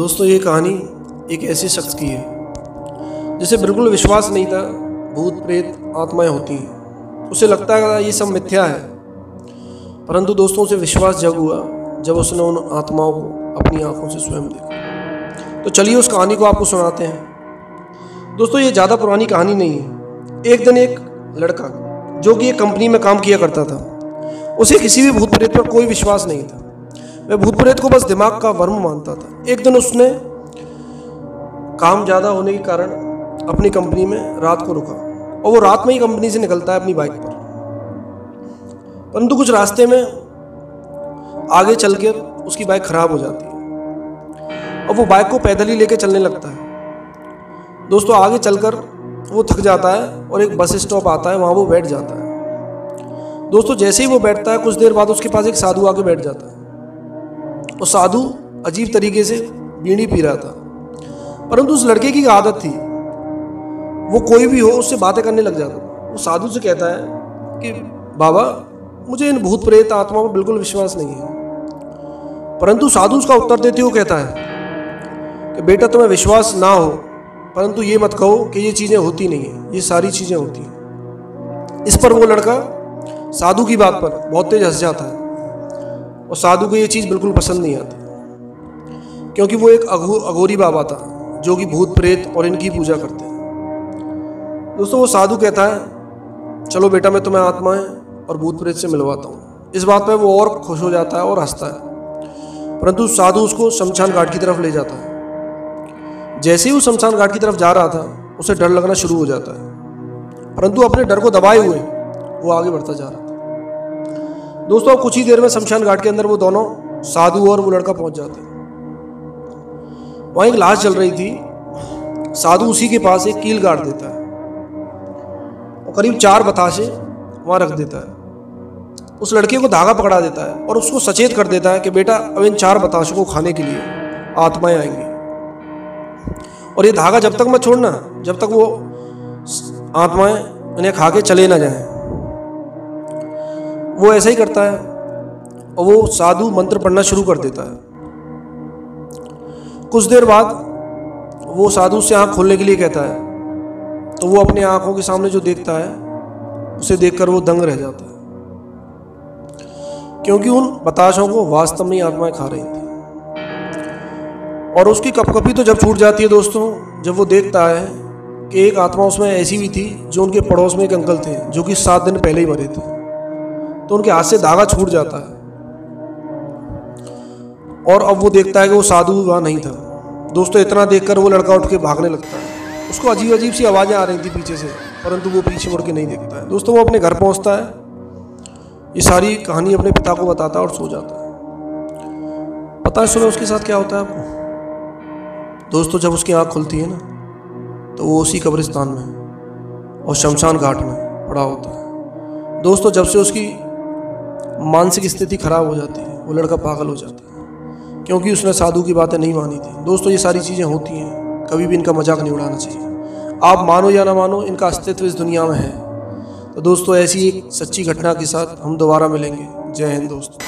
दोस्तों ये कहानी एक ऐसे शख्स की है जिसे बिल्कुल विश्वास नहीं था भूत प्रेत आत्माएं होती हैं। उसे लगता है ये सब मिथ्या है, परंतु दोस्तों उसे विश्वास जब हुआ जब उसने उन आत्माओं को अपनी आंखों से स्वयं देखा। तो चलिए उस कहानी को आपको सुनाते हैं। दोस्तों ये ज़्यादा पुरानी कहानी नहीं है। एक दिन एक लड़का जो कि एक कंपनी में काम किया करता था, उसे किसी भी भूत प्रेत पर कोई विश्वास नहीं था। वह भूत प्रेत को बस दिमाग का वर्म मानता था। एक दिन उसने काम ज़्यादा होने के कारण अपनी कंपनी में रात को रुका और वो रात में ही कंपनी से निकलता है अपनी बाइक पर। परंतु कुछ रास्ते में आगे चलकर उसकी बाइक खराब हो जाती है और वो बाइक को पैदल ही लेकर चलने लगता है। दोस्तों आगे चलकर वो थक जाता है और एक बस स्टॉप आता है, वहाँ वो बैठ जाता है। दोस्तों जैसे ही वो बैठता है कुछ देर बाद उसके पास एक साधु आके बैठ जाता है। वो साधु अजीब तरीके से बीड़ी पी रहा था, परंतु उस लड़के की आदत थी वो कोई भी हो उससे बातें करने लग जाता था। वो साधु से कहता है कि बाबा मुझे इन भूत प्रेत आत्माओं पर बिल्कुल विश्वास नहीं है। परंतु साधु उसका उत्तर देते हुए कहता है कि बेटा तुम्हें विश्वास ना हो, परंतु ये मत कहो कि ये चीज़ें होती नहीं है, ये सारी चीज़ें होती हैं। इस पर वो लड़का साधु की बात पर बहुत तेज हंस जाता है और साधु को ये चीज़ बिल्कुल पसंद नहीं आती, क्योंकि वो एक अघोरी बाबा था जो कि भूत प्रेत और इनकी पूजा करते हैं। दोस्तों वो साधु कहता है चलो बेटा मैं तुम्हें आत्माएं और भूत प्रेत से मिलवाता हूँ। इस बात पर वो और खुश हो जाता है और हंसता है। परंतु साधु उसको शमशान घाट की तरफ ले जाता है। जैसे ही वो शमशान घाट की तरफ जा रहा था उसे डर लगना शुरू हो जाता है, परंतु अपने डर को दबाए हुए वो आगे बढ़ता जा रहा था। दोस्तों कुछ ही देर में शमशान घाट के अंदर वो दोनों साधु और वो लड़का पहुंच जाते हैं। वहाँ एक लाश जल रही थी। साधु उसी के पास एक कील गाड़ देता है और करीब 4 बताशे वहाँ रख देता है। उस लड़के को धागा पकड़ा देता है और उसको सचेत कर देता है कि बेटा अब इन 4 बताशों को खाने के लिए आत्माएं आएंगी और ये धागा जब तक मत छोड़ना जब तक वो आत्माएं इन्हें खा के चले ना जाएं। वो ऐसा ही करता है और वो साधु मंत्र पढ़ना शुरू कर देता है। कुछ देर बाद वो साधु से आँख खोलने के लिए कहता है तो वो अपने आँखों के सामने जो देखता है उसे देखकर वो दंग रह जाता है, क्योंकि उन बताशों को वास्तव में आत्माएं खा रही थी। और उसकी कपकपी तो जब छूट जाती है दोस्तों जब वो देखता है कि एक आत्मा उसमें ऐसी भी थी जो उनके पड़ोस में एक अंकल थे जो कि 7 दिन पहले ही मरे थे। तो उनके हाथ से धागा छूट जाता है और अब वो देखता है कि वो साधु वहाँ नहीं था। दोस्तों इतना देखकर वो लड़का उठ के भागने लगता है। उसको अजीब अजीब सी आवाज़ें आ रही थी पीछे से, परंतु वो पीछे मुड़ के नहीं देखता है। दोस्तों वो अपने घर पहुँचता है, ये सारी कहानी अपने पिता को बताता है और सो जाता है। पता है सुनो उसके साथ क्या होता है आपको? दोस्तों जब उसकी आँख खुलती है ना तो वो उसी कब्रिस्तान में और शमशान घाट में पड़ा होता है। दोस्तों जब से उसकी मानसिक स्थिति खराब हो जाती है वो लड़का पागल हो जाता है, क्योंकि उसने साधु की बातें नहीं मानी थी। दोस्तों ये सारी चीज़ें होती हैं, कभी भी इनका मजाक नहीं उड़ाना चाहिए। आप मानो या ना मानो इनका अस्तित्व इस दुनिया में है। तो दोस्तों ऐसी एक सच्ची घटना के साथ हम दोबारा मिलेंगे। जय हिंद दोस्तों।